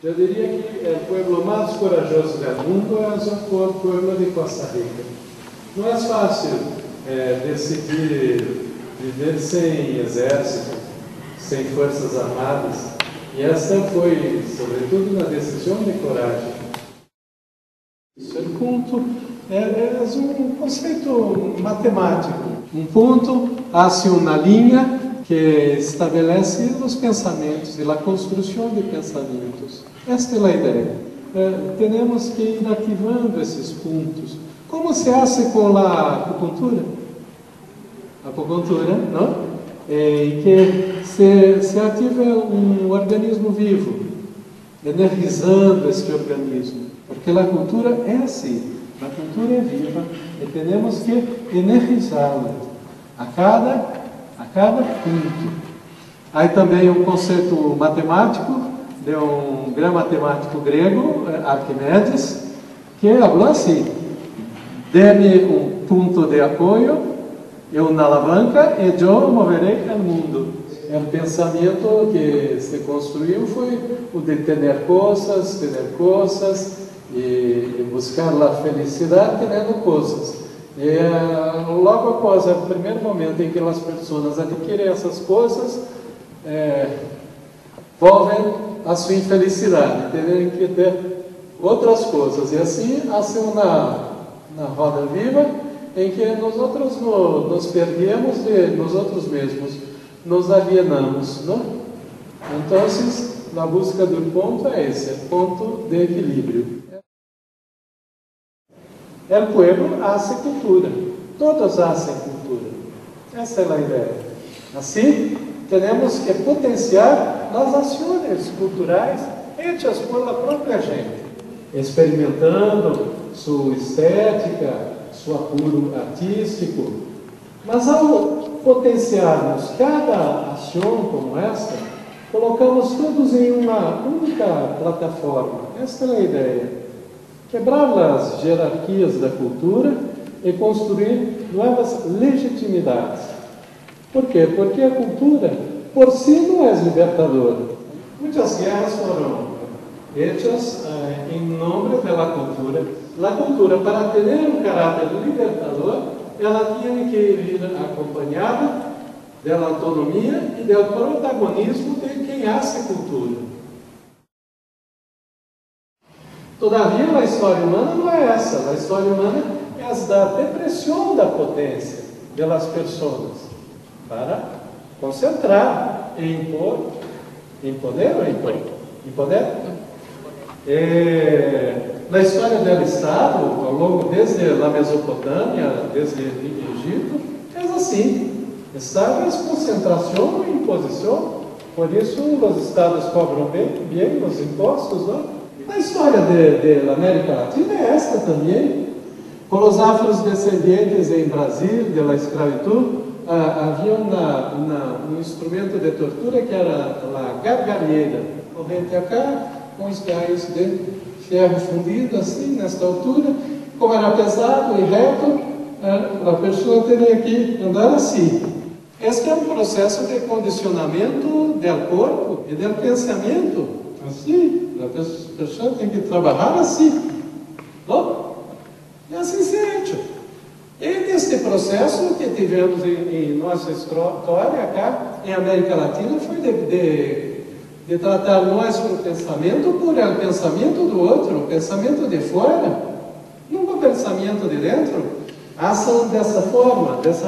Eu diria que o pueblo mais corajoso do mundo é o pueblo de Costa Rica. Não é fácil decidir viver sem exército, sem forças armadas. E essa foi, sobretudo, uma decisão de coragem. O ponto é um conceito matemático. Um ponto hace uma linha que estabelece os pensamentos e a construção de pensamentos. Esta é a ideia. Temos que ir ativando esses pontos. Como se hace com a acupuntura? A acupuntura, não? Em que se ativa um organismo vivo, energizando este organismo. Porque a cultura é assim. A cultura é viva e temos que energizá-la a cada ponto. Há também um conceito matemático de um grande matemático grego, Arquimedes, que falou assim: dê-me um ponto de apoio e uma alavanca e eu moverei o mundo. O pensamento que se construiu foi o de ter coisas e buscar a felicidade tendo coisas. E logo após o primeiro momento em que as pessoas adquirem essas coisas, volvem a sua infelicidade, terem que ter outras coisas. E assim, uma roda viva em que nós outros nos perdemos de nós outros mesmos, nos alienamos, não? Então, a busca do ponto é esse, ponto de equilíbrio. O pueblo hace cultura, todos hacen cultura. Essa é a ideia. Assim, temos que potenciar as ações culturais hechas por a própria gente, experimentando sua estética, seu apuro artístico. Mas ao potenciarmos cada ação como esta, colocamos todos em uma única plataforma. Esta é a ideia. Quebrar as hierarquias da cultura e construir novas legitimidades. Por quê? Porque a cultura, por si, não é libertadora. Muitas guerras foram hechas em nome da cultura. A cultura, para ter um caráter libertador, ela tinha que ir acompanhada da autonomia e do protagonismo de quem hace cultura. Todavia, a história humana não é essa. A história humana é a da depressão da potência das pessoas para concentrar e impor. Impoder ou impor? Impoder? Na história do Estado, ao longo desde a Mesopotâmia, desde o Egito, é assim. Estado é concentração e imposição. Por isso, os Estados cobram bem os impostos, não? A história da América Latina é esta também. Com os afrodescendentes em Brasil, da escravidão, havia um instrumento de tortura que era a gargalheira. Corrente acá, com os galhos de ferro fundido, assim, nesta altura. Como era pesado e reto, a pessoa teria que andar assim. Este é um processo de condicionamento do corpo e do pensamento. Assim, a pessoa tem que trabalhar assim. Não? E assim se hecho. E neste processo que tivemos em nossa história cá, em América Latina, foi de tratar nosso pensamento por o pensamento do outro, o pensamento de fora, nunca o pensamento de dentro. Ação dessa forma, dessa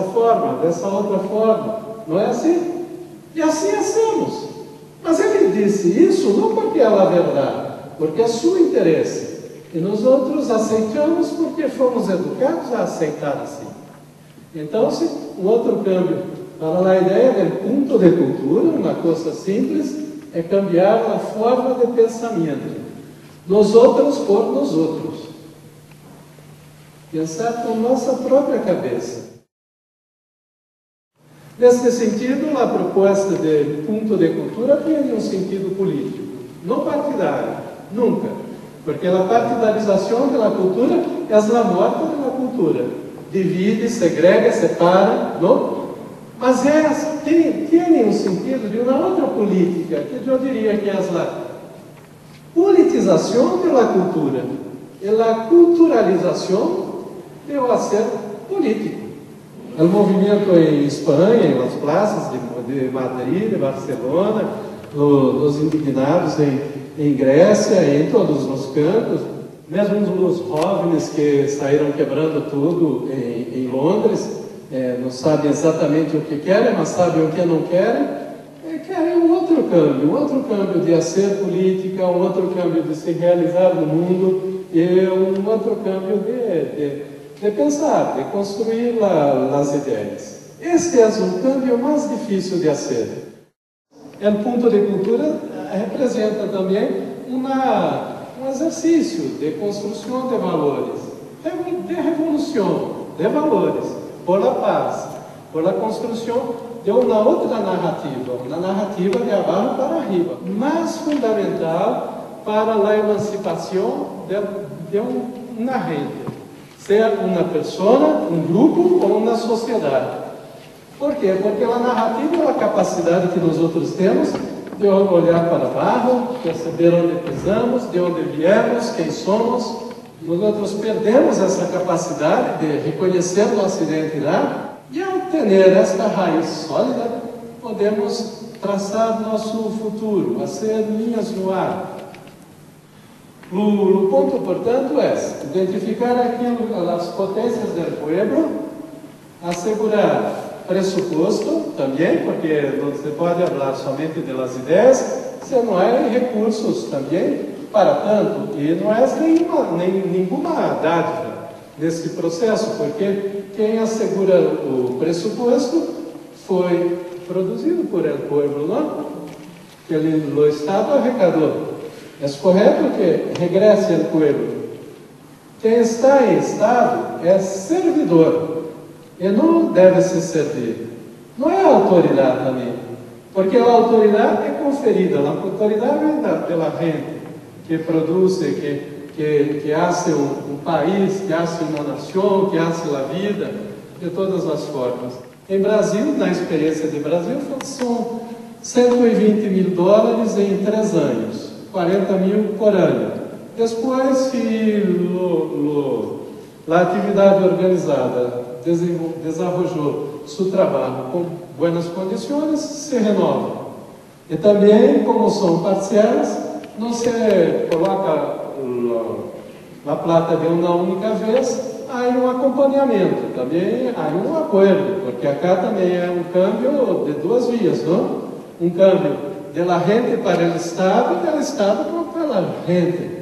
outra forma. Não é assim? E assim hacemos. Mas ele disse isso não porque é a verdade, porque é seu interesse. E nós outros aceitamos porque fomos educados a aceitar assim. Então, um outro câmbio para a ideia do ponto de cultura, uma coisa simples, é cambiar a forma de pensamento. Nós outros por nós outros. Pensar com nossa própria cabeça. Nesse sentido, a proposta de ponto de cultura tem um sentido político, não partidário, nunca. Porque a partidarização da cultura é a morte da cultura. Divide, segrega, separa, não? Mas tem um sentido de uma outra política, que eu diria que é politización de la cultura y la culturalización del hacer político. El movimiento en España, en las plazas de Madrid, de Barcelona, los indignados em Grécia, em todos os campos, mesmo os jovens que saíram quebrando tudo em Londres, não sabem exatamente o que querem, mas sabem o que não querem, querem um outro câmbio de fazer política, um outro câmbio de se realizar no mundo e um outro câmbio de pensar, de construir as ideias. Este é o câmbio mais difícil de fazer. O ponto de cultura representa também um exercício de construção de valores, de revolução de valores, por la paz, por la construção de uma outra narrativa de abaixo para arriba, mais fundamental para a emancipação de uma gente, seja uma pessoa, um grupo ou uma sociedade. Por quê? Porque a narrativa é a capacidade que nós outros temos de olhar para baixo, perceber onde pisamos, de onde viemos, quem somos. Nós outros perdemos essa capacidade de reconhecer nossa identidade e, ao ter esta raiz sólida, podemos traçar nosso futuro, fazer linhas no ar. O ponto, portanto, é identificar as potências do povo, assegurar pressuposto também, porque não se pode falar somente das ideias, se não há recursos também para tanto, e não há nenhuma dádiva nesse processo, porque quem assegura o pressuposto foi produzido por el pueblo, não? Que o Estado arrecadou. É correto que regresse ao pueblo. Quem está em Estado é servidor. E não deve se servir. Não é a autoridade também, porque a autoridade é conferida, a autoridade vem pela gente que produz, que hace um país, que hace uma nação, que hace a vida, de todas as formas. Em Brasil, na experiência de Brasil, são $120 mil em 3 anos, 40 mil por ano. Depois, se a atividade organizada desarrollou seu trabalho com boas condições, se renova. E também, como são parciais, não se coloca a plata de uma única vez, há um acompanhamento, também há um acordo, porque acá também é um câmbio de 2 vias, não? Um câmbio da gente para o Estado e do Estado para a gente.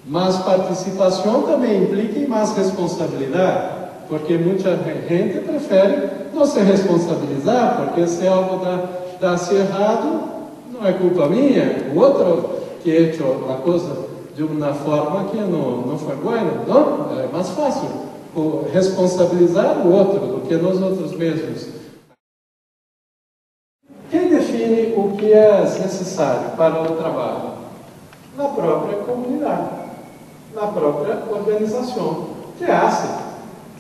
Mas participação também implica mais responsabilidade, porque muita gente prefere não se responsabilizar, porque se algo dá-se errado, não é culpa minha, o outro que hecho a coisa de uma forma que não foi boa, não? É mais fácil responsabilizar o outro do que nós outros mesmos. Quem define o que é necessário para o trabalho? Na própria comunidade, na própria organização, que hace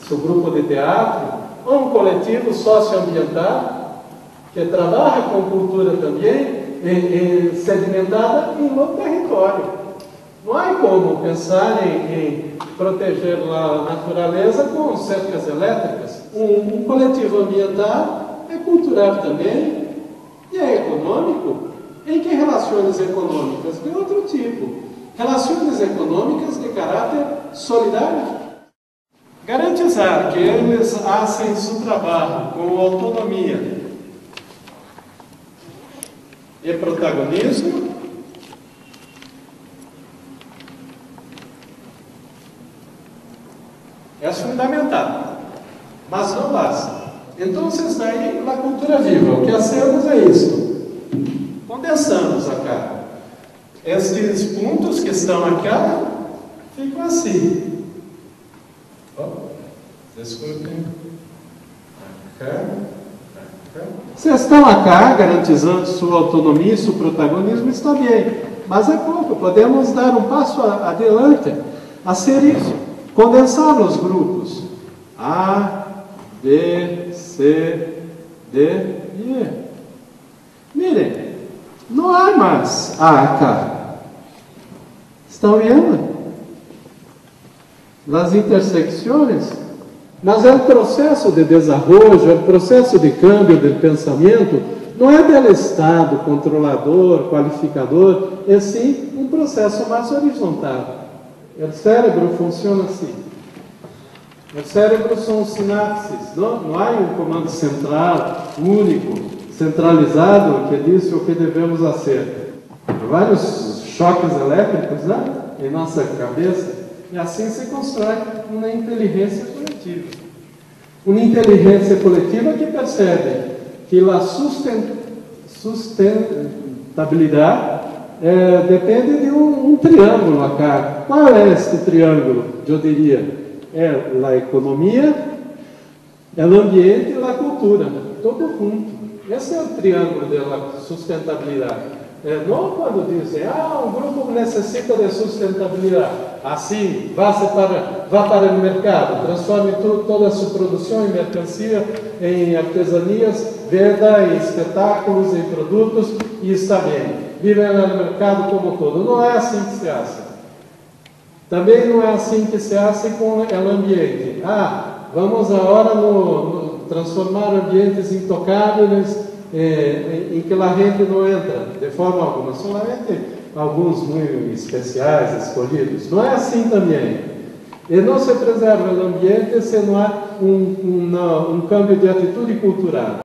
seu grupo de teatro, ou um coletivo socioambiental que trabalha com cultura também, sedimentada no território. Não há como pensar em proteger a natureza com cercas elétricas. Um coletivo ambiental é cultural também e é econômico. Em que relações econômicas? De outro tipo. Relações econômicas de caráter solidário. Garantizar que eles fazem seu trabalho com autonomia e protagonismo é fundamental, mas não basta. Então, daí a cultura viva, o que hacemos é isso. Condensamos acá. Estes pontos que estão acá ficam assim. Desculpem. Acá. Se estão acá, garantizando sua autonomia e seu protagonismo, está bem. Mas é pouco, podemos dar um passo adiante a ser isso. Condensar os grupos A, B, C, D e E. Mirem, não há mais A, K. Estão vendo? Las intersecções. Mas é um processo de desenvolvimento, é um processo de câmbio do pensamento, não é do Estado controlador, qualificador, é sim um processo mais horizontal. O cérebro funciona assim. O cérebro são sinapses, não há um comando central, único, centralizado, que diz o que devemos fazer. Vários choques elétricos, né, em nossa cabeça, e assim se constrói uma inteligência coletiva. Uma inteligência coletiva que percebe que a sustentabilidade depende de um triângulo acá. Qual é este triângulo? Eu diria, é a economia, é o ambiente e a cultura, todo junto. Esse é o triângulo da sustentabilidade. Não quando dizem, um grupo necessita de sustentabilidade. Assim, vá para o mercado, transforme toda a sua produção em mercancia, em artesanias, venda em espetáculos, em produtos, e está bem. Vive no mercado como todo. Não é assim que se faz. Também não é assim que se faz com o ambiente. Vamos agora transformar ambientes intocáveis, em que a gente não entra de forma alguma, somente alguns muito especiais, escolhidos. Não é assim também. E não se preserva o ambiente se não há um câmbio de atitude cultural.